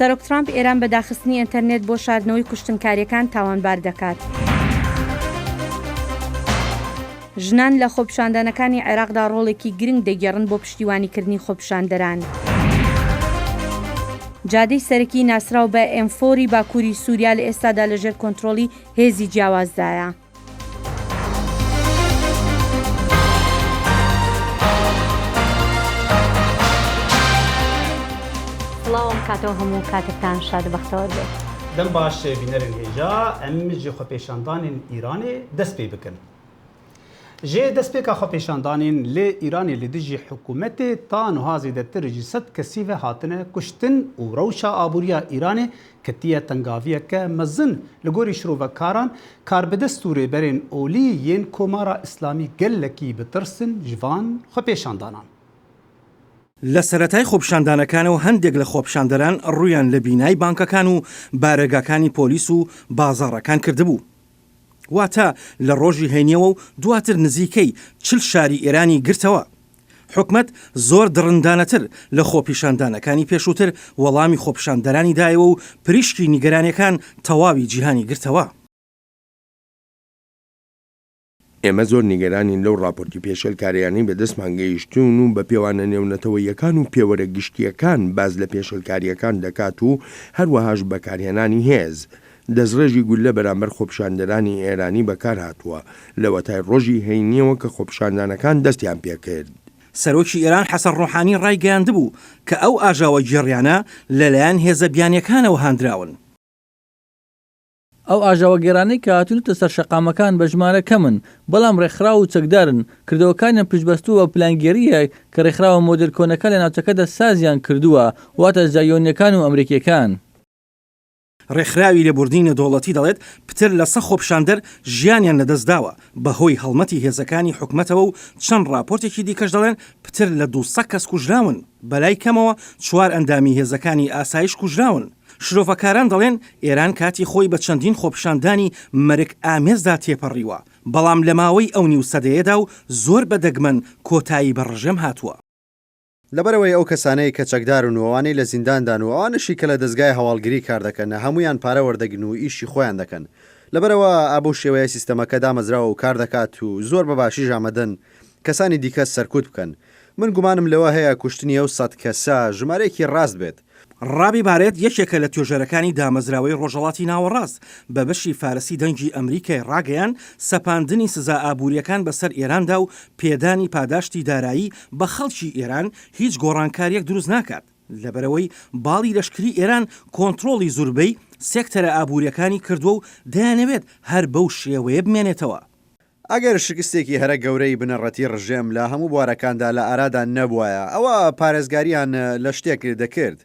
سەرۆک ترامپ ئێران بە داخستنی ئینتەرنێت بۆ شاردنەوەی کوشتنکاریەکان تاوانبار دەکات. ژنان لە خۆپیشاندانەکانی عێراقدا ڕۆڵێکی گرنگ دەگەڕن بۆ پشتیوانیکردنی خۆپیشاندەران. جادەی سەرەکی ناسراو بە ئێمفۆری باکووری سووریا لە ئێستادا لەژێر کۆنتڕۆڵی هێزی جیاوازدایە. سڵاوم کاتەوە هەموو کاتێکتان شادبەختەوە بێت. دەم باش بینەرن هێژا ئەم جێ خۆپێشاندانên ئیرانê dest pê bikin. Jê destpêka xwepêşandanên lê Îranê li dijî hikûmetê ta niha zêdetir jî 100 kesî ve hatine kuştin û rewşa aboriya Îranê ketiye tengaviyeke mezin li gorî şirovekaran kar bi dest û rêberên olî yên Komara İslamî gelekî bitirsin ji van xwepêşandanan. لە سەرەتای خۆپیشاندانەکانەوە هەندێک لە خۆپیشاندەران ڕوویان لە بینای بانکەکان و بارەگاکانی پۆلیس و بازاڕەکان کردبوو. واتە لە ڕۆژی هەینیەوە و دواتر نزیکەی 40 شاری ئێرانی گرتەوە. حکومەت زۆر دڕندانەتر لە خۆپیشاندانەکانی پێشووتر وەڵامی خۆپیشاندەرانی دایەوە و پریشکی نیگەرانیەکان تەواوی جیهانی گرتەوە. ئێمە زۆر نیگەرانین لەو راپۆرتی پێشەلکاریانی بەدەستمان گەیشتون و بە پێوانە نێونەتەوەیەکان و پێوەرە گشتیەکان باز لە پێشەلکاریەکان دەکات و هەروەهاش بەکارهێنانی هێز. دەستڕێژی گولە بەرامبەر خۆپیشاندەرانی ئێرانی بەکار هاتووە لەوەتای ڕۆژی هەینیەوە کە خۆپیشاندانەکان دەستیان پێکرد. سەرۆکی ئێران حەسەن ڕۆحانی ڕایگەیاندبوو کە ئەو ئاژاوە گێڕیانە لەلایەن هێزە بیانیەکانەوە هاندراون. ئەو ئاژاوە گێرانەی کە هاتوونەتە سەر شەقامەکان بە ژمارە کەمن بەڵام ڕێکخراو و چەکدارن کردەوەکانیان پشتبەستوو بە پلانگێریە کە ڕێکخراوە مۆدل کۆنەکە لە ناوچەکەدا سازیان کردووە واتە زایۆنیەکان و ئەمریکیەکان. ڕێکخراوی لێبوردینە دەوڵەتی دەڵێت پتر لە سە خۆپیشاندەر ژیانیان لەدەستداوە بەهۆی هەڵمەتی هێزەکانی حکومەتەوە و چەند راپۆرتێکی دیکەش دەڵێن پتر لە 200 کەس کوژراون. بەلای کەمەوە 4 ئەندامی هێزەکانی ئاسایش کوژراون. شرۆڤەکاران دەڵێن ئێران کاتی خۆی بە چەندین خۆپیشاندانی مەرگ ئامێزدا تێپەڕیوە بەڵام لە ماوەی ئەو نیو سەدەیەدا و زۆر بەدەگمەن کۆتایی بە ڕژەم هاتووە. لەبەرەوەی ئەو کەسانەی کە چەکدار و ئەوانەی لە زینداندان و ئەوانشی کە لە دەستگای هەواڵگیری کار دەکەن هەمویان پارە وەردەگرن و ئیشی خۆیان دەکەن. لەبەرەوە ئابوو شێوەیە سیستەمەکە دامەزراوە و کار دەکات و زۆر بەباشی ژامەدەن کەسانی دیکە سەرکوت بکەن. من گومانم لەوە هەیە کوشتنی ئەو 100 کەسە ژمارەیەکی ڕاست بێت. ڕابی بارێت یەکێکە لە توێژەرەکانی دامەزراوەی ڕۆژهەڵاتی ناوەڕاست بە بەشی فارسی دەنگی ئەمریکای ڕاگەیان سەپاندنی سزا ئابوووریەکان بەسەر ئێراندا و پێدانی پاداشتی دارایی بە خەڵکی ئێران هیچ گۆڕانکاریەک دروست ناکات. لەبەرەوەی باڵی لەشکری ئێران کۆنتڕۆڵی زوربەی سێکتەرە ئابوووریەکانی کردووە و دەیانەوێت هەر بەو شێوەیە بمێنێتەوە. ئەگەر شکستێکی هەرە گەورەی بنەڕەتی ڕژێم لە هەموو بوارەکاندا لە ئارادا نەبووایە ئەوە پارێزگاریان لە شتێک دەکرد.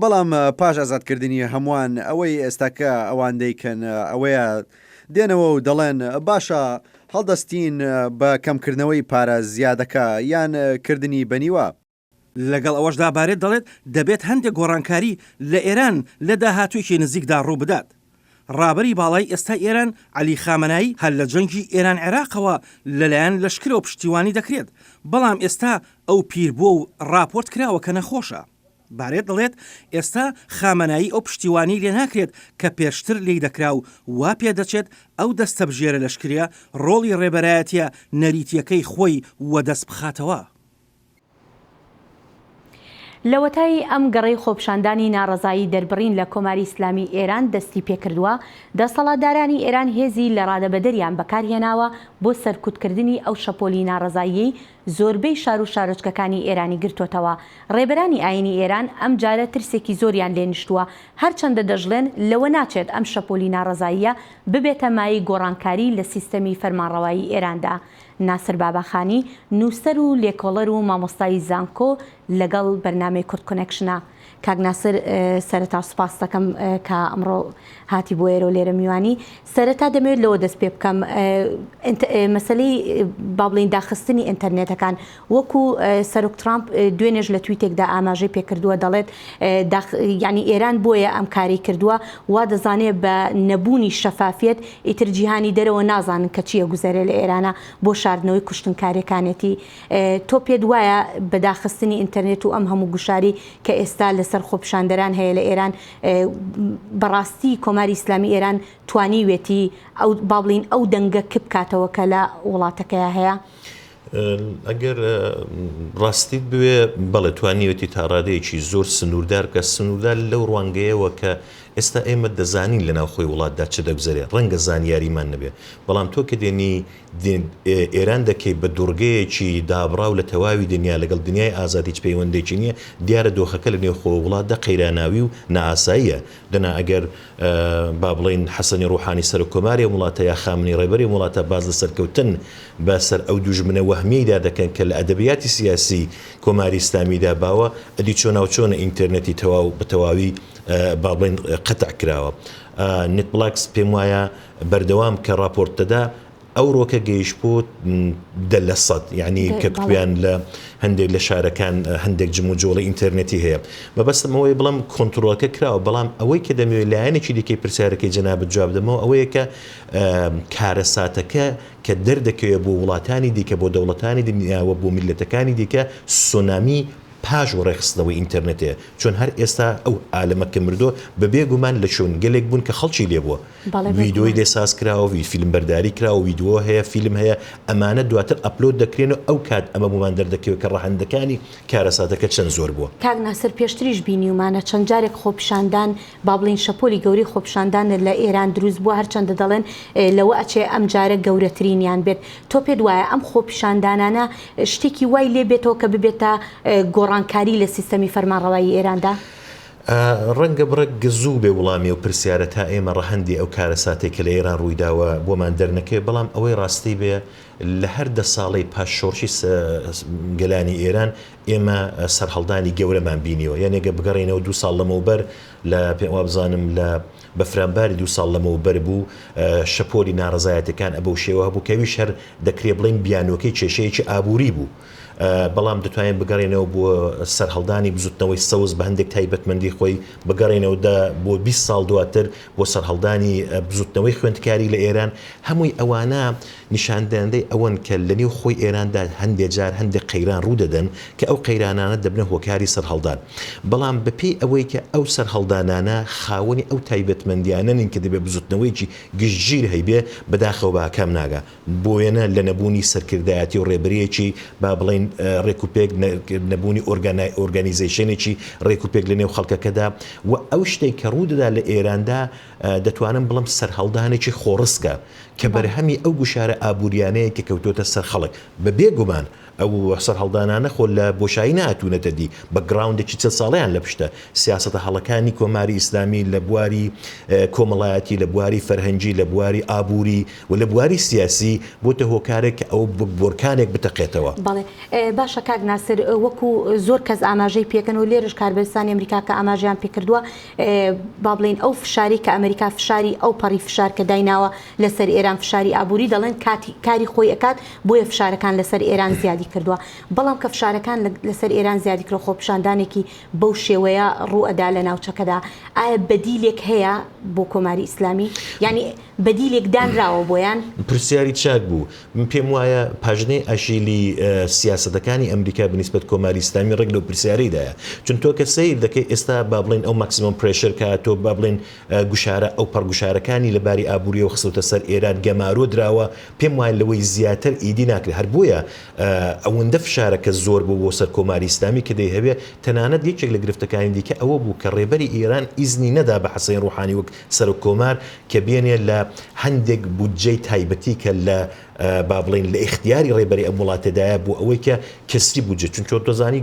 بەڵام پاش ئازادکردنی هەمووان ئەوەی ئێستاکە ئەوان دەیکەن ئەوەیە دێنەوە و دەڵێن باشە هەڵدەستین بە کەمکردنەوەی پارە زیادەکە یان کردنی بەنیوە. لەگەڵ ئەوەشدا بارێت دەڵێت دەبێت هەندێک گۆڕانکاری لە ئێران لە داهاتوویەکی نزیکدا ڕوو بدات. ڕابەری باڵای ئێستا ئێران عەلی خامەنایی هەر لە جەنگی ئێران عێراقەوە لەلایەن لەشکرەوە پشتیوانی دەکرێت بەڵام ئێستا ئەو پیربووە و راپۆرت کراوە کە نەخۆشە. بارێت دەڵێت ئێستا خامەنایی ئەو پشتیوانی لێ ناکرێت کە پێشتر لی دەکرا و وا پێ دەچێت ئەو دەستە بژێرە لەشکریە ڕۆڵی ڕێبەرایەتیە نەریتیەکەی خۆی وەدەست بخاتەوە. لەوەتای ئەم گەڕەی خۆپیشاندانی ناڕەزایی دەربڕین لە کۆماری ئیسلامی ئێران دەستی پێکردووە دەسەڵاتدارانی ئێران هێزی لە ڕادەبەدەریان بەکارهێناوە بۆ سەرکوتکردنی ئەو شەپۆلی ناڕەزاییەی زۆربەی شار و شارۆچکەکانی ئێرانی گرتوتەوە. ڕێبەرانی ئاینی ئێران ئەم جارە ترسێکی زۆریان لێ نیشتووە هەرچەندە دەژڵێن لەوە ناچێت ئەم شەپۆلی ناڕەزاییە ببێتە مای گۆڕانکاری لە سیستەمی فەرمانڕەوایی ئێراندا. ناسر باباخانی نووسەر و لێکۆڵەر و مامۆستای زانکۆ لەگەڵ بەرنامەی کورد کۆنێکشنە. کاک ناسر سەرەتا سوپاس دەکەم کە ئەمڕۆ هاتی بۆ ئێرە و لێرە میوانی. سەرەتا دەمەوێت لەوە دەست پێ بکەم مەسەلەی با بڵین داخستنی ئینتەرنێتەکان وەکو سەرۆک ترامپ دوێنێژ لە تویتێکدا ئاماژەی پێکردووە دەڵێت ینی ئێران بۆیە ئەم کاری کردووە وا دەزانێت بە نەبوونی شەفافیت ئیتر جیهانی دەرەوە نازانن کە چییە گوزەرێ لە ئێرانە بۆ شاردنەوەی کوشتنکاریەکانێتی. تۆ پێت وایە بە داخستنی ئینتەرنێت و ئەم هەموو گوشاری کە ئێستا لە لەسەر خۆپیشاندەران هەیە لە ئێران بەڕاستی کۆماری ئیسلامی ئێران توانیوێتی ئەو با بڵین ئەو دەنگە کە بکاتەوە کە لە وڵاتەکەیە هەیە؟ ئەگەر ڕاستیت بوێ بەڵێ توانیوێتی تا ڕادەیەکی زۆر سنووردار کە سنووردار لەو ڕوانگەیەوە کە ئێستا ئێمە دەزانین لە ناوخۆی وڵاتدا چ دەگوزارێت ڕەنگە زانیاریمان نەبێ بەڵام تۆ کە دێنی ئێران دەکەی بە دوورگەیەکی دابراو لە تەواوی دنیا لەگەڵ دنیای ئازادی هیچ پەیوەندێکی نییە دیارە دۆخەکە لە نێو خۆ وڵاتدا قەیراناوی و نائاساییە دەنا ئەگەر با بڵین حەسەنی ڕوحانی سەر کۆماری وڵاتە یا خامنی ڕێبەری وڵاتە باز لە سەرکەوتن بەسەر ئەو دوژمنە وەهمیدا دەکەن کە لە ئەدەبیاتی سیاسی کۆماری ئیسلامیدا باوە ئەدی چۆناوچۆنە ئینتەرنێتی تەواو بەتەواوی با بڵین قەتع کراوە نێتبڵاکس پێم وایە بەردەوام کە راپۆرت دەدا ئەو ڕۆکە گەیشتبوو دە 100 یعنی کە کوێیان لە هەندێک لە شارەکان هەندێک جم و جۆڵی ئینتەرنێتی هەیە بەبەستمەوەی بڵم کۆنتترۆلەکە کراوە بەڵام ئەوەی کە دەمەوێت لایەنێکی دیکەی پرسیارەکەی جەنابەت جواب دەمەوە ئەوەیە کە کارەساتەکە کە دەردەکەوێت بۆ وڵاتانی دیکە بۆ دەوڵەتانی دنیاوە بۆ میلەتەکانی دیکە سۆنامی پاش و ڕێخستنەوەی ئینتەرنێتەیە چۆن هەر ئێستا ئەو عالەمەکە مردۆ بەبێ گومان لە چۆن گەلێک بوون کە خەڵکی لێبووە ویدۆی دێساز کراوە فیلم بەرداری کراوە ویددیۆ هەیە فیلم هەیە ئەمانە دواتر ئەپلۆد دەکرێن و ئەو کات ئەمە بوومان دەردەکەوێت کە ڕەهەندەکانی کارەساتەکە چەند زۆر بووە کاک ناسر پێشتریش بینیومانە چەند جارێک خۆپیشاندان با بڵین شەپۆلی گەوری خۆپیشاندان لە ئێران دروست بووە هەرچەندە دەڵێن لەوە ئەچێ ئەم جارە گەورەترینیان بێت تۆ پێت وایە ئەم خۆپیشاندانانە شتێکی وای لێ بێتەوە کە ببێتە گۆڕانکاری لە سیستەمی فەرمانڕەوایی ئێراندا؟ ڕەنگە بڕە گزوو بێ وڵامی و پرسیارە تا ئێمە ڕەهەندی ئەو کارەساتێک کە لە ئێران ڕوویداوە بۆمان دەرنەکەی بەڵام ئەوەی ڕاستی بێ لە هەر 10 ساڵی پاش شۆڕشی گەلانی ئێران ئێمە سەرهەڵدانی گەورەمان بینیەوە یانێگە بگەڕێنەوە 2 ساڵ لەمەوبەر لە پێم وا بزانم لە بەفرامباری 2 ساڵ لەمەوبەر بوو شەپۆلی ناڕزایەتەکان ئەبەو شێوە هەبوو کەویش هەر دەکرێ بڵین بیانۆکەی کێشەیەکی ئابووری بوو بەڵام دەتوانین بگەڕێنەوە بۆ سەرهەڵدانی بزوتنەوەی سەوز بە هەندێک تایبەتمەندی خۆی بگەڕێنەوە بۆ 20 ساڵ دواتر بۆ سەرهەڵدانی بزوتنەوەی خوێندکاری لە ئێران هەمووی ئەوانە نیشاندەندەی ئەوەن کە لە نێو خۆی ئێراندا هەندێک جار هەندێک قەیران ڕوو دەدەن کە ئەو قەیرانانە دەبنە هۆکاری سەرهەڵدان بەڵام بەپێی ئەوەی کە ئەو سەرهەڵدانانە خاوەنی ئەو تایبەتمەندیانەن کە دەبێت بزوتنەوەیکی گشتگیر هەیبێ بەداخەوە باکەم ناگا بۆیەنە لە نەبوونی سەرکردایەتی و ڕێبەرەیەکی با بڵین ڕێکوپێک نەبوونی ئۆرگانیزیشنێکی ڕێکوپێک لە نێو خەڵکەکەدا و ئەو شتێک کە ڕوودەدا لە ئێراندا دەتوانم بڵم سەرهەڵدانێکی خۆڕستکە کە بەرهەمی ئەو گوشارە ئابوووریانەیە کە کەوتۆتە سەر خەڵک بەبێ گومان ئەو سەرهەڵدانانە خۆ لە بۆشایی نهاتوونەتە دی بە گراوندێکی 40 ساڵیان لە پشتە سیاسەتە هەڵەکانی کۆماری ئیسلامی لە بواری کۆمەڵایەتی لە بواری فەرهەنگی لە بواری ئابووری و لە بواری سیاسی بۆتە هۆکارێک کە ئەو بۆرکانێک بتەقێتەوە. بەڵێ باشە کاک ناسر وەکو زۆر کەس ئاماژەی پێکەن و لێرش کاربەرستانی ئەمریکا کە ئاماژیان پێکردووە با بڵین ئەو فشاری کە ئەمریکا فشاری ئەو پەڕی فشار کە دایناوە لەسەر ئێران فشاری ئابووری دەڵێن کاری خۆی ئەکات بۆیە فشارەکان لەسەر ئێران زیادی کردووە بەڵام کە فشارەکان لەسەر ئێران زیادی کرد خۆپیشاندانێکی بەو شێوەیە ڕوئەدا لە ناوچەکەدا ئایا بەدیلێک هەیە بۆ کۆماری ئیسلامی یعنی بەدیلێک دانراوە بۆیان پرسیاری چاک بوو من پێم وایە پاژنەی ئاشیلی سیاسەتەکانی ئەمریکا بنسبەت کۆماری ئیسلامی ڕێک لەو پرسیاریدایە چون تۆ کە سیر دەکەی ئێستا با بڵین ئەو ماکسیمۆم پرێشر کە تۆ با بڵین گوشارە ئەو پەرگوشارەکانی لەباری ئابووری و خستوتە سەر ئێران گەمارۆ دراوە پێم وایە لەوەی زیاتر ئیدی ناکرێت هەر بۆیە ئەوەندە فشارەکە زۆر بوو بۆ سەر کۆماری ئیسلامی کە دەیهەبێ تەنانەت یەکێک لە گرفتەکانی دیکە ئەوە بوو کە ڕێبەری ئێران ئیزنی نەدا بە حەسەین ڕوحانی وەک سەر کۆمار کە بێنێ لە هەندێک بودجەی تایبەتی کە لە با بڵین لە اختیاری ڕێبەری ئەم وڵاتەدایە بۆ ئەوەی کە کەسری بودجە چونکە تۆزانی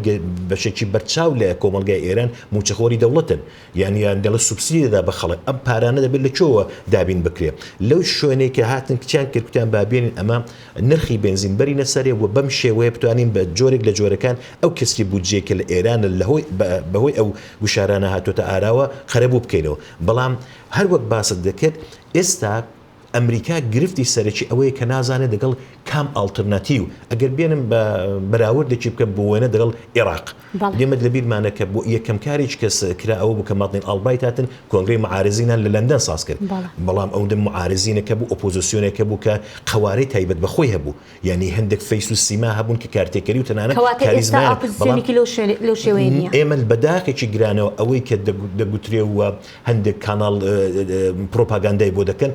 بەشێکی بەرچاو لە کۆمەلگای ئێران موچەخۆری دەوڵەتن یانیان دەڵە سوبسیدەدا بە خەڵک ئەم پارانە دەبێت لە چۆوە دابین بکرێ لەو شوێنێک کە هاتن کچیان کردیان بابێنین ئەمە نرخی بنزین بەرینە سەرێ و بەم شێوەیە بتوانین بە جۆرێک لە جۆرەکان ئەو کەسری بودجەیەکە لە ئێران بەهۆی ئەو گوشارانە هاتوۆتە ئاراوە خەرەبوو بکەینەوە بەڵام هەر وەک باست دەکرد ئێستا ئەمریکا گرفتی سەرەکی ئەوەیە کە نازانێت دەگەڵ کام ئالترناتیو ئەگەر بێنم بە بەراوردێکی بکە بۆوێنە دەگەڵ عێراق دێمەت لەبیرمانە کە بۆ یەکەم کارێک کەس کرا ئەوە بوو کە ماتنین ئەڵبایت هاتن کۆنگرەی معارزینان لە لەندەن ساز کرد بەڵام ئەو دەم معارزینەکە بوو ئۆپۆزیسیۆنێکە بوو کە قەوارەی تایبەت بەخۆی هەبوو یعنی هەندێک فەیس و سیما هەبوون کە کارتێکەری و تەنانەت کاریزمان ئێمە بەداخێکی گرانەوە ئەوەی کە دەگوترێ وە هەندێک کاناڵ پرۆپاگاندای بۆ دەکەن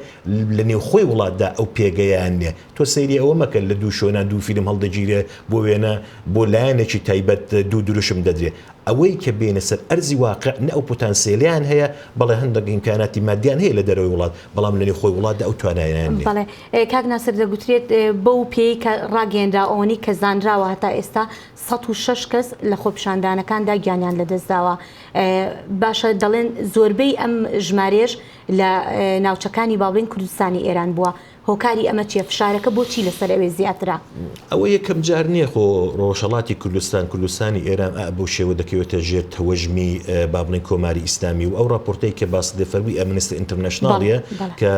لە نێو خۆی وڵاتدا ئەو پێگەیان نیە تۆ سەیری ئەوە مەکە لە دوو شۆنا دوو فیلم هەڵدەگیرێ بۆ وێنە بۆ لایەنێکی تایبەت دوو دروشم دەدرێ ئەوەی کە بێنە سەر ئەرزی واقع نە ئەو پۆتانسیلیان هەیە بەڵێ هەندێک ئیمکاناتی مادیان هەیە لە دەرەوەی وڵات بەڵام لە نێو خۆی وڵاتدا ئەو توانایان نیە. بەڵێ کاک ناسر دەگوترێت بەو پێی کە ڕاگەیەنرا ئەوەی کە زانراوە هەتا ئێستا 106 کەس لە خۆپیشاندانەکاندا گیانیان لەدەستداوە باشە دەڵێن زۆربەی ئەم ژمارێش لە ناوچەکانی باڵێن کوردستانی ئێران بووە هۆکاری ئەمە چیە فشارەکە بۆچی لەسەر ئەوێ زیاترا ئەوە یەکەم جار نییە خۆ ڕۆژهەڵاتی کوردستانی ئێران بۆ شێوە دەکەوێتە ژێر تەوەژمی بابڵین کۆماری ئیسلامی و ئەو راپۆرتەی کە باس دەفەرمی ئەمنستی ئینتەرنەشناڵیە کە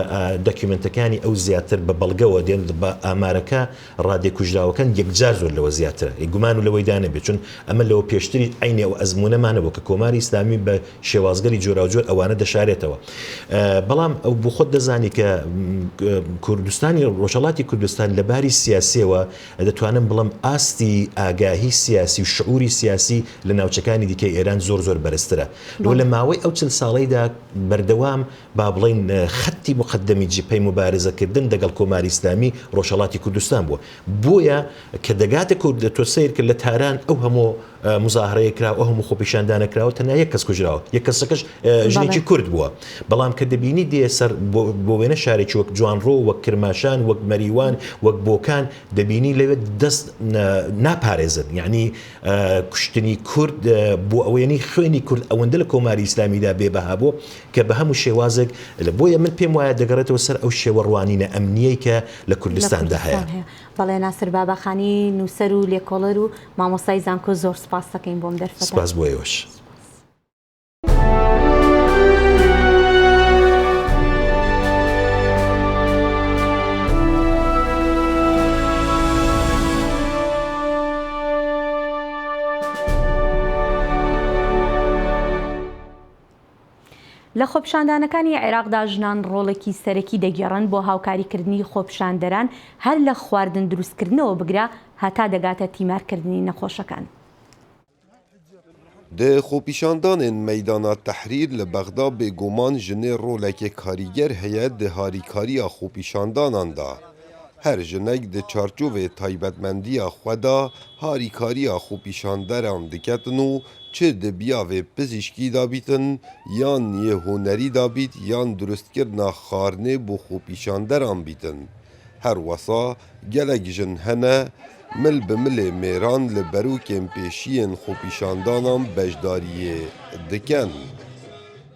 دۆکیومنتەکانی ئەو زیاتر بە بەڵگەوە دێن بە ئامارەکە ڕادێ کوژراوەکان یەکجار زۆر لەوە زیاترە گومان و لەوەی دانەبێت چون ئەمە لەوە پێشتری عینێ و ئەزمونەمانەوە کە کۆماری ئیسلامی بە شێوازگەری جۆراوجۆر ئەوانە دەشارێتەوە بەڵام ئەو بۆ خۆت دەزانی کە کوردستانی ڕۆژهەڵاتی کوردستان لەباری سیاسیەوە دەتوانم بڵم ئاستی ئاگاهی سیاسی و شعوری سیاسی لە ناوچەکانی دیکەی ئێران زۆر بەرزترە لە ماوەی ئەو 40 ساڵەیدا بەردەوام با بڵین خەتی مقدمی جیپەی مبارزەکردن دەگەڵ کۆماری ئیسلامی ڕۆژهەڵاتی کوردستان بووە بۆیە کە دەگاتە کورد تۆ سیر کرد لە تاران ئەو هەموو مزاهرەیە کرا ئەو هەموو خۆپیشاندانەکراوە تەنیا یەک کەس کوژراوە یەک کەسەکەش ژنێکی کورد بووە بەڵام کە دەبینی دێ سەر بۆ وێنە شارێکی وەک جوانڕۆ وەک کرماشان وەک مەریوان وەک بۆکان دەبینی لەوێت دەست ناپارێزن یعنی کوشتنی کورد بۆ ئەوێنی خوێنی کورد ئەوەندە لە کۆماری ئیسلامیدا بێبەها بوو کە بە هەموو شێوازێک بۆیە من پێم وایە دەگەڕێتەوە سەر ئەو شێوە ڕوانینە ئەمنیەی کە لە کوردستاندا هەیە. بەڵێ ناسر بابەخانی نووسەر و لێکۆڵەر و مامۆستای زانکۆ زۆر سپاس دەکەین بۆم دەرفەتە. سپاس بۆ ئێوەش. لە خۆپیشاندانەکانی عێراقدا ژنان ڕۆڵێکی سەرەکی دەگێڕن بۆ هاوکاریکردنی خۆپیشاندەران هەر لە خواردن دروستکردنەوە بگرا هەتا دەگاتە تیمارکردنی نەخۆشەکان. Di xۆپیشandanên meydana Tehrîr li Bexda bêguman jinê roleke karîger heye di harîkariya xۆpîşandanan da. Her jinek di çarçovê taybetmendiya xwe da harîkariya xۆpîşanderan diketin û çi di biyavê pizîşkî dabîtin yan yê hunerî dabît yan durustkirina xwarinê bû xۆpîşanderan bîtin. Her wesa gelek jin hene mil bi milê mêran li berûkên pêşiyên xۆpîşandanan beşdariyê dikin.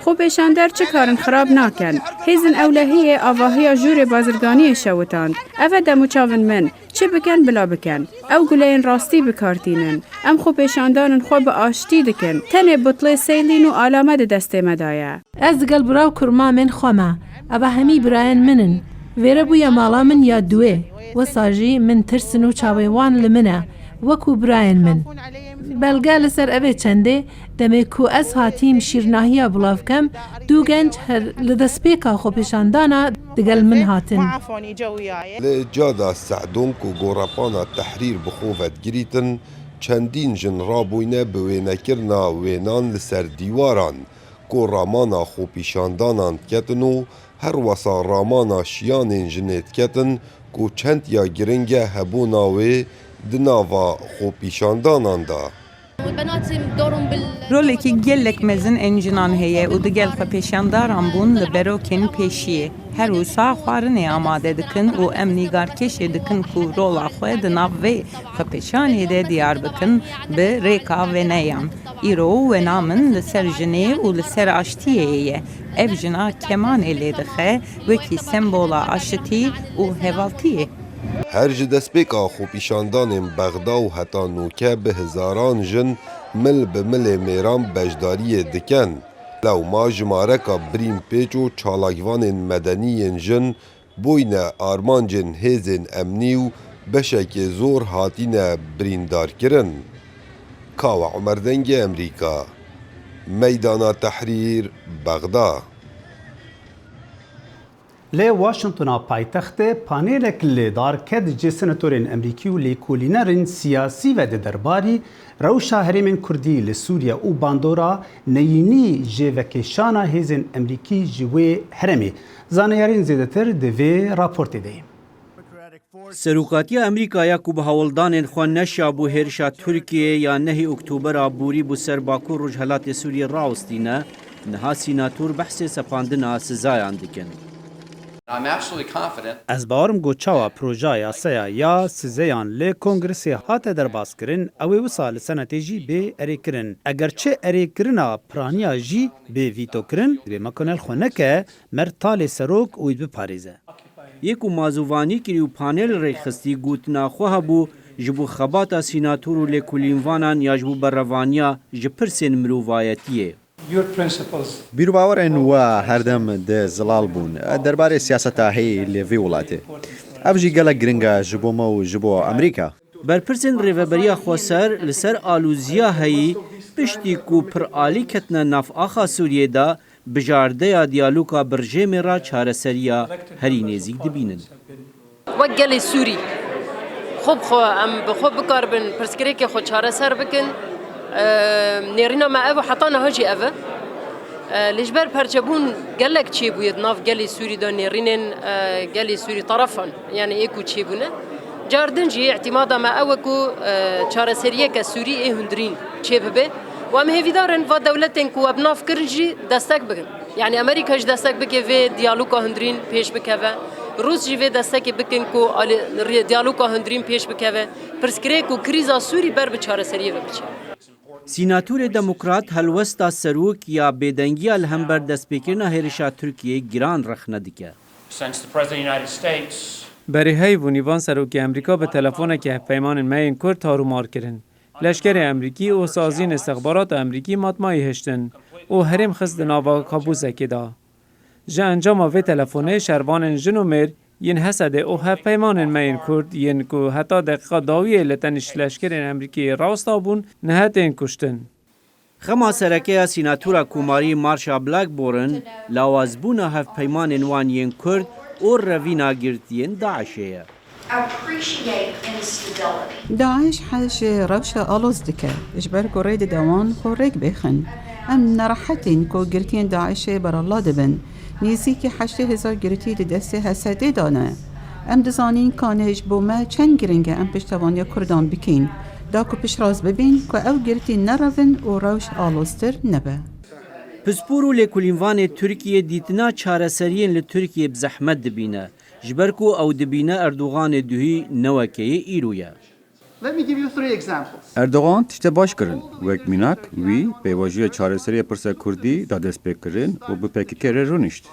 خۆپیشاندەر چ کارن خراب ناکەن هێزن ئەولەهەیە ئاواهەیە ژوورێ بازرگانیە شەوتاند ئەvە دەموچاون من چ بکەن بلا بکەن ئەو گولەیەن ڕاستی بکارتینن ئەم خۆپیشاندانن خۆ بە ئاشتی دکن تەنێ بوتڵێ سەیلین و ئالامە دەستێمەدایە ئەس گەل براو کوڕمامێن خۆمە ئەبە هەمی برایەن منن وێرە بوویە ماڵا من یا دوێ وەساژی من ترسن و چاوێوان لە منە وەکو برایەن من بەلگا لەسەر ئەوێ چەندێ دەمێک و ئەس هاتیم شیرناهیە بڵاوکەم دوو گەنج هەر لە دەستپێکا خۆپیشاندانە دەگەل من هاتن لە جادا سەعدۆنک و گۆڕەپانە تەحریر بخۆڤەت گریتن چەندین ژن ڕابووینە بە وێنەکردنا وێنان لەسەر دیواران کۆ ڕامانە خۆپیشاندانان دکەتن و هەر وەسا ڕامانە شیانên jinê diketin ku çend ya giringe hebûna wê di nava xۆpîşandanan da. Rolekî gelek mezin encinan heye û di gel xwepêşandaran bûn li berokên pêşiyê. Her wisa xwarinê amade dikin û em nîgarkêşê dikin ku rola xwe di nav vê xwepêşanê de diyar bikin bi rêka weneyan. Îro wena min li ser jinê û li ser aştiyê ye. Ev jina kemanê lê dixe wekî sembola aşitî û hevaltiyê. Her ji destpêka xۆpîşandanên Bexda û heta nûke bi hizaran jin mil bi milê mêran beşdariyê dikin. Lewma ji mareka birîn pêç û çalakvanên medeniyên jin بوینە ئارمانجên hêzên emnî û beşekê zor hatîne birîndarkirin. Kawa Umer Dengê Emerîka, Meydana Tehrîr, Bexda. Lê Washingtona paytextê panêlek lêdar ket cê senatorên Emerîkî û lêkolînerên siyasî ve di derbarî rewşa herêmên Kurdî li Sûriye û bandora neyînî jê vekeşana hêzên Emerîkî ji wê herêmê. Zaneyarên zêdetir di vê raportê de. Serokatiya Emerîkaya ku bi hewldanên xwe neşabû hêrişa Tirkiyeyê ya nehê Oktobera borî bû ser Bakur Rojhilatê Sûriyê rawestîne, niha sînator behsê sepandina sizayan dikin. Ez bawerim got çawa proja yasaya ya sizeyan lê Kongresê hate derbaskirin ew ê wisa li Senatê jî bê erêkirin. Eger çi erêkirina piraniya jî bê vîtokirin, divê McConnell xwe neke mer talê serok û biparêze. Yê ku mazûvanî kirî û panêl rêxistî gotina xwe hebû ji bo xebata sînator û lêkolînvanan ya ji bo berrevaniya ji pirsên mirovayetiyê. بیرروباوەڕێن وە هەردەم دێ زڵال بوون دەربارەی سیاسەتا هەیە لێ vê وڵاتێ ئەڤژی گەلە گرنگە ji بۆ me û ji بۆ ئەمریکا Berpirsên rêveberiya Xweser li ser alûziya heyî piştî ku pir alî ketine navaxa Sûriyê de bijardeya diyaloga birjêmê ra çareseriya herî nêzik dibînin. Wek gelê Sûrî xwe bixwe em bi xwe bikarbin pirsgirêkê xwe çareser bikin nêrîna me ev heta niha jî ev e li ji ber perçebûn gelek çêbûye di nav gelê Sûrî de nêrînên gelê Sûrî tarafan yani ê ku çêbûne car din jî ihtimada me ew e ku çareseriyeke Sûrî ê hundirîn çê bibe û em hêvîdarin va dewletên ku ev nav kirin jî destek bikin yani Amerîka jî destek bike vê diyaloga hundirîn pêş bikeve Rûs jî vê destekê bikin ku diyaloga hundirîn pêş bikeve pirsgirêk û krîza Sûrî ber bi çareseriyê ve biçe. Sînatorê Demokrat helwesta serok ya bêdengiya li hember destpêkirina hêrişa Tirkiyeyê giran rexne dike. Berê heyv û nîvan serokê Emerîka bi telefonekê hevpeymanên me yên Kurd harûmar kirin. Leşkerê Emerîkî û saziyên istixbarata Emerîkî matmayê hiştin û herêm xist di nava kabûzekê da. Ji encama vê telefonê şervanên jin û mêr yên Hesedê û hevpeymanên me yên Kurd yên ku heta deqîqa dawiyê li tenê leşkerên Emerîkiyê rawesta bûn nihetên kuştin. Xema serekeya sînatora Komarî Marsha Blackburn lawazbûna hevpeymanên wan yên Kurd û revîna girtiyên Daişê ye. داعش حاج روشة ألوز دكا إجبار كوريد دوان خوريك بيخن أم نرحتين كو جرتين داعش بر الله دبن نيزيكي 8000 جرتي دسته هسده دانه أم دزانين كانج بوما چند گرنگه أم پشتوانيا كردان بكين داكو پشراز ببين كو أو جرتي نرفن و روش ألوزتر نبه Pispor û lêkolînvanê Tirkiyê dîtina çareseriyên li Tirkiyê bi zehmet dibîne. Ji ber ku ew dibîne Erdoganê duhî newekeyê îro ye. Erdogan tiştê baş kirin. Wek mînak wî pêvajiya çareseriya pirsa Kurdî da destpêkirin û bi PKK re rûnişt.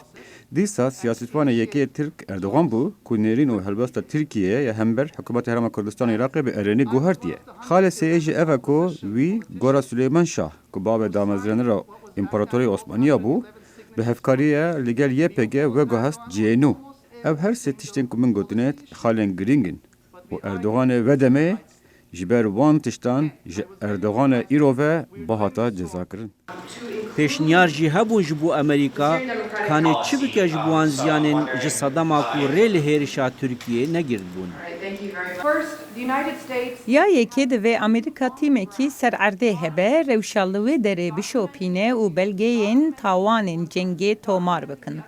Dîsa siyasîtvanê yekê Tirk Erdogan bû ku nêrîn û helbesta Tirkiyê ya hember hikûmeta Herêma Kurdistan Iraqê bi erenî guhertiye. Xalê sêyê jî ev e ku wî gora Süleyman Şah ku bavê damezranira İmparatorya Osmaniya bû bi hevkariya li gel YPG ve guhest cênû. Ev her sê tiştên ku min gotinê xalên girîngin û Erdoganê ve demê ji ber wan tiştan ji Erdoganê îro ve bahata cezakirin. Pêşniyar jî hebûn ji bo Amerîka kanê çi bike ji bo wan ziyanên ji sedema ku rê li hêrişa Tirkiyeyê negirdbûn. Ya yekê di vê Amerîka tîmekî sererdê hebe rewşa li wê derê bişopîne û belgeyên tawanên cengê tomar bikin.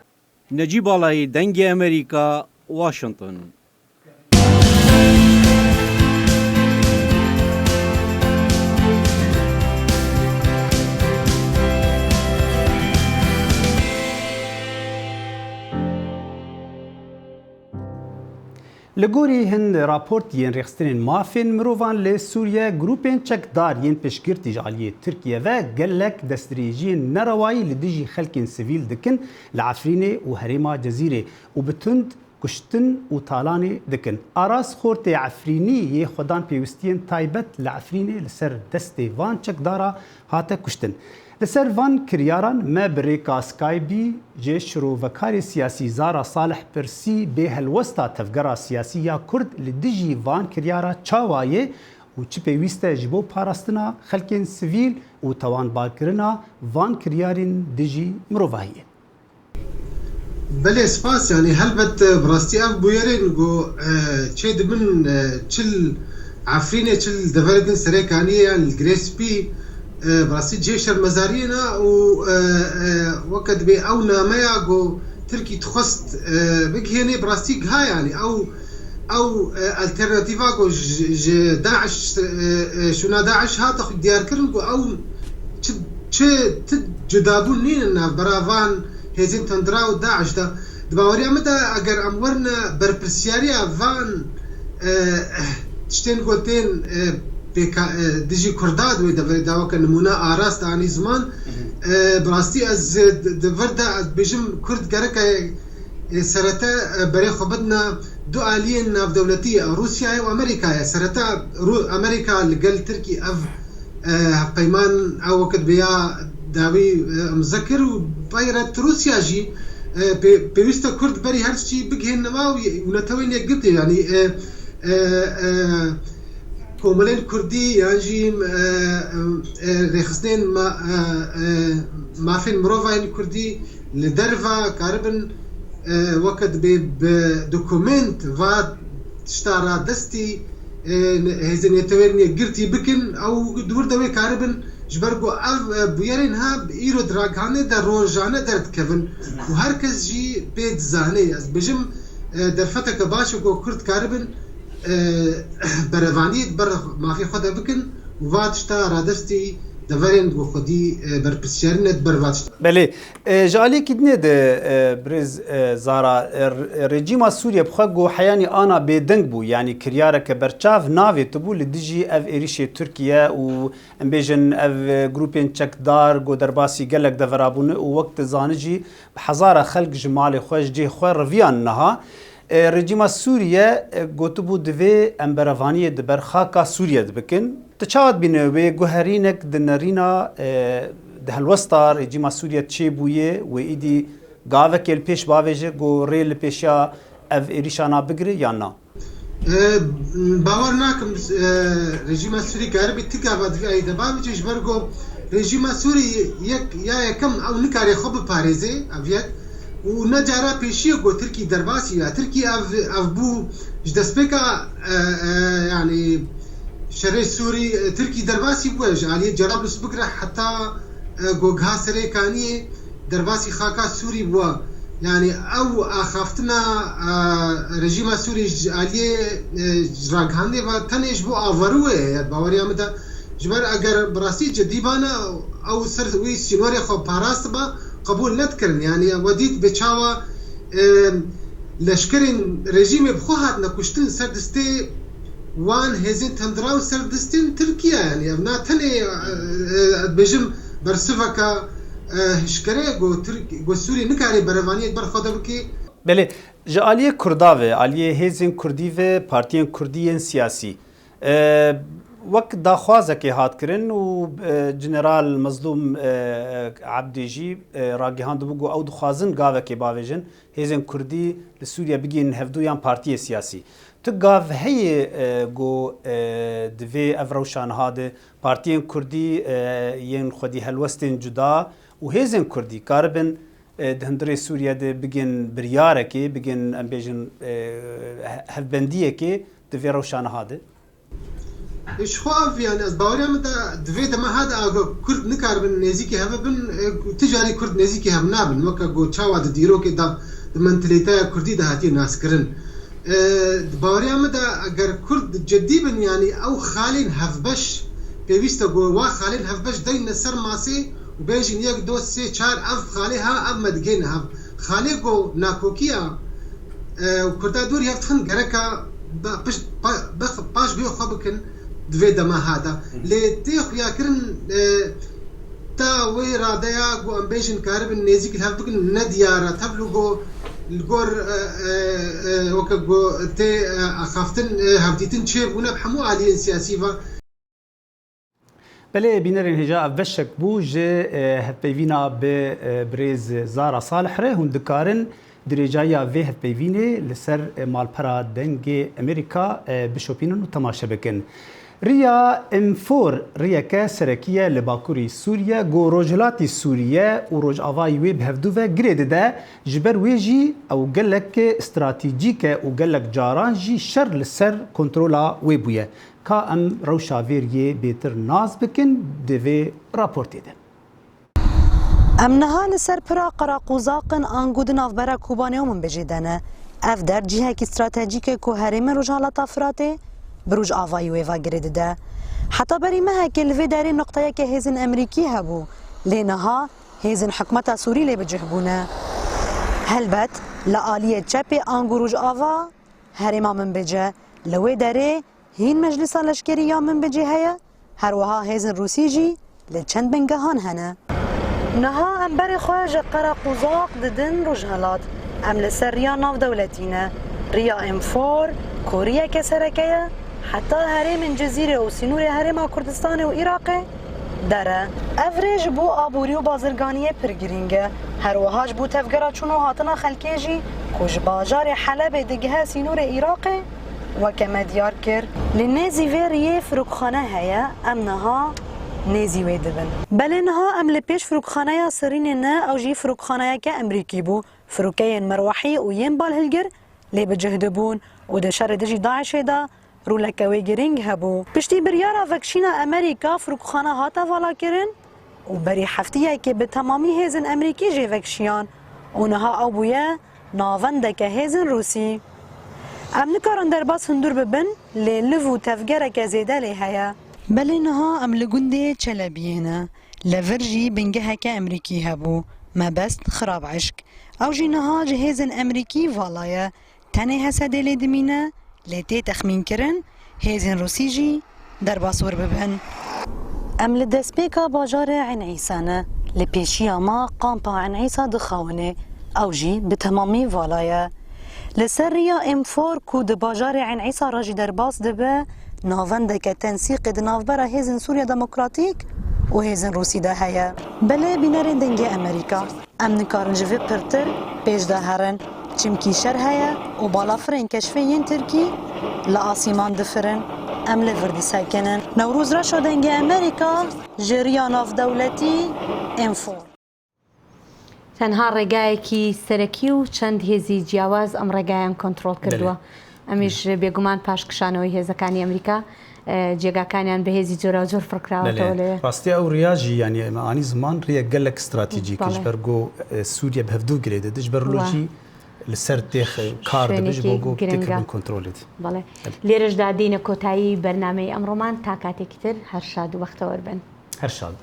Necîb Alayî Dengê Amerîka, Washington. Li gorî hin raport yên rêxistinên mafên mirovan li Sûriye grûpên çekdar yên piştgirtî ji aliyê Tirkiye ve gelek destdirêjiyên nerewayî li dijî xelkên sivîl dikin li Efrînê û Herêma Cezîrê û bi tund kuştin û talanê dikin. Aras Xortê Efrînî yê xwedan pêwîstiyên taybet li Efrînê li ser destê van çekdara hate kuştin. لسر وان کریاران ما بریکا سکایبی جه شروع سیاسی زارا صالح پرسی به هلوستا تفگرا سیاسی یا کرد لدیجی وان کریارا چاوایه و چی پیوسته جبو پاراستنا خلکین سیویل و توان باکرنا وان کریارین دیجی مروواهیه. بله سپاس يعني هلبت براستي اف بويرين جو تشيد من تشل عفرينه تشل دفردن سريكانيه الجريس بي براستي جيشر مزارينا و وقت بي او ناميا جو تركي تخست بكهني براستي هاي يعني او الترناتيفا جو داعش شنا داعش هاتخ ديار كرن جو او جدابون نين برافان هزين تندراو داعش دا دباوري امدا اگر امورنا برپرسياريا فان تشتين قلتين ديجي كرداد ويدا داوكا نمونا آراست عني زمان براستي از دفردا بيجم كرد غركا سرطا بري خبدنا دو آليين ناف دولتية روسيا وامريكا سرطا امريكا اللي قال تركي اف قيمان او وقت بيا داوي مذكر وبايرت روسيا جي بيوستا كرد بري هرشي بقهن نماوي ونتوين يقلت يعني كوملين كردي يعني ريخستين ما فين مروفاين كردي لدرفا كاربن وقت بدوكومنت فاد اشتارا دستي هزن يتوين يقلتي بكن او دور دوي كاربن جبرگو بيارين هاب ايرو دراغانه در روجانه درد كفن و هركز جي بيت زانه از بجم در فتك باشو كرد كاربن برفانيت بر ما في خدا بكن و واتشتا رادستي دفرين بو خدي برپسيارنت برواتشتا بله جالي كدنه ده برز زارا رجيما سوريا بخغو حياني انا بيدنگ بو يعني كريارة كبرچاف ناوي تبو لديجي اف اريشي تركيا و امبيجن اف جروبين چكدار گو درباسي گلك دفرابون و وقت زانجي بحزارة خلق جمالي خوش جي خوش رفيان نها رجيما سوريا گوتبو دوی امبرافاني دبر خاكا سوريا دبكن تشاد بينوي جوهرينك دنرينا دهالوسطار رجيما سوريا تشيبويه وإيدي قافك البيش بافيجي جو ريل بيشا اف إريشانا بقري يانا باور ناكم رجيما سوري قاربي تقابد في اي دبابي جبرگو رجيما سوري يا كم او نكاري خوب باريزي افيت و نجارا پیشی گو ترکی درباسی یا ترکی اف بو جدسپیکا يعني شري سوري تركي درباسي بوج عليه جرابلس بكره حتى جوجها سري كاني درباسي خاكا سوري بوا يعني او اخافتنا رجيم سوري عليه جراغاندي و تنيش بو افروه باوريا متى جبر اگر براسي جديبانا او سر وي سينوري خو باراست با قبول نذكرن يعني وديت بچاوا لشكرين رجيم بخوهات نكشتن سردستي وان هزين تندراو سردستين تركيا يعني ابنا تني بجم برسفكا هشكري جو سوري نكاري برفانيت برخوده بكي بله جاليه كرداوه عليه هزين كرديوه بارتيان كرديين سياسي وقت داخوازه که هات کرن و جنرال مظلوم عبدی جی راگهاند بگو او دخوازن گاوه که باویجن هیزن کردی لسوریا بگین هفدویان پارتی سیاسی تو گاو هی گو دوی افروشان هاده پارتیان کردی ین خودی هلوستین جدا و هیزن کردی کاربن دهندره سوریا ده بگین بریاره که بگین امبیجن هفبندیه که دوی روشان هاده ايش خواف يعني از باوري متى دفيت ما هذا كرد نكار بن نزيكي هذا بن تجاري كرد نزيكي هم نابن وكا جو تشاوا ديرو كي دا منتليتا كردي ده هاتي ناس كرن باوري متى اگر كرد جدي بن يعني او خالين هفبش بيويستا جو وا خالين هفبش دين سر ماسي وبيجي يك دو سي 4 اف خاليها اب مدجين هف خالي جو ناكوكيا وكردا دور يفتخن غركا باش بيو خبكن دوی دما هادا لتيخ يا كرن تا وي راديا جو امبيشن كاربن نيزيك الهف بكن نديارا تبلغو الجور وكجو تي اخافتن هفديتن شيف ونا بحمو علي سياسي بله بینرین هجا افشک بو جه هفپیوینا به بریز زارا صالح ره هندکارن درجایا وی هفپیوینه لسر مالپرا دنگ امریکا بشوپینن و تماشا بکن. ریا امفور ریا که سرکیه لباکوری سوریه گو روجلاتی سوریه و روج آوای وی بهفدو و گرید ده جبر ویجی او گلک استراتیجیک و گلک جاران جی شر لسر کنترولا وی بویه که ام روشاویریه بیتر ناز بکن دوی راپورتی ده. امنها لسر پرا قراقوزاقن آنگود نافبرا کوبانه من بجیدنه اف در جهه استراتیجیک که هرم روجالات افراته بروج آوای ویوا گرید ده حتی بری مه که لوی داری نقطه که هیزن امریکی هبو لینها هیزن حکمت سوری لی بجهبونه هلبت لآلیه چپ آنگوروج آوا هرما من بجه لوی داری هین مجلسا لشکری یا من بجه هیا هر وها هیزن روسی جی لچند بنگهان هنه نها ام بری خواهج قراقوزاق ددن روج هلات ام لسر ریا ناف دولتینه ریا امفور کوریا کسرکیه حتی هرم جزیره و سینور هرم کردستان و عراق داره افریج بو آبوری و بازرگانی پرگرینگه هر وهاج بو تفگرا چونو هاتنا خلکیجی کج باجار حلب دگه سینور عراق و کما دیار کر لنزی ویریه فروکخانه هیا امنها نزی وی دبن بله نها ام لپیش فروکخانه یا سرین نه او جی فروکخانه که امریکی بو فروکه مروحی و یم بال هلگر لی بجهد بون و ده شر دجی داعش دا رولکوی گرینگ هبو پشتی بریارا وکشینا امریکا فروکخانه هاتا والا کرن و بری هفتیه که به تمامی هیزن امریکی جی وکشیان اونها او بویه ناونده که هیزن روسی ام نکارن در باس هندور ببن لی لفو تفگره که زیده لی هیا بلی نها ام لگنده چلبیهنه لورجی بنگه که امریکی هبو ما بست خراب عشق او جی نها جهیزن امریکی والایه تنه حسده لی دمینه لیتی تخمین کرن هیزن روسی جی در باسور ببن ام لدسپیکا باجار عین عیسانه لپیشی ما قامپا عین عیسا دخاونه او جی بتمامی والایه لسر ریا امفور کو د باجار عین عیسا راجی در باس دبه ناونده که تنسیق د نافبره هیزن سوریا دموکراتیک و هیزن روسی ده هیا بله بینرین دنگی امریکا ام نکارن جوی پرتر پیش ده هرن چمکی شر هیا و بالا فرین کشفه ین ترکی لآسیمان دفرن ام لوردی سکنن نوروز را شدنگ امریکا جریان آف دولتی انفور تەنها ڕێگایەکی سەرەکی و چەند هێزی جیاواز ئەم ڕێگایان کۆنتترۆل کردووە ئەمیش بێگومان پاشکشانەوەی هێزەکانی ئەمریکا جێگاکانیان بە هێزی جۆرا جۆر فڕکراوەتەوە لێ ڕاستی ئەو ڕیاژی یانی ئەمانی زمان ڕێ گەلک استراتیجیکش بەرگۆ سووریا بەهەفتوو گرێدە دش بەرلۆژی لەسەر تێخ کار دەبش بۆ گۆ کۆنتترۆلێت بەڵێ لێرەشدا دێنە کۆتایی بەرنامەی ئەمڕۆمان تا کاتێکی تر هەر شاد و وەختەوە بن هەر شاد.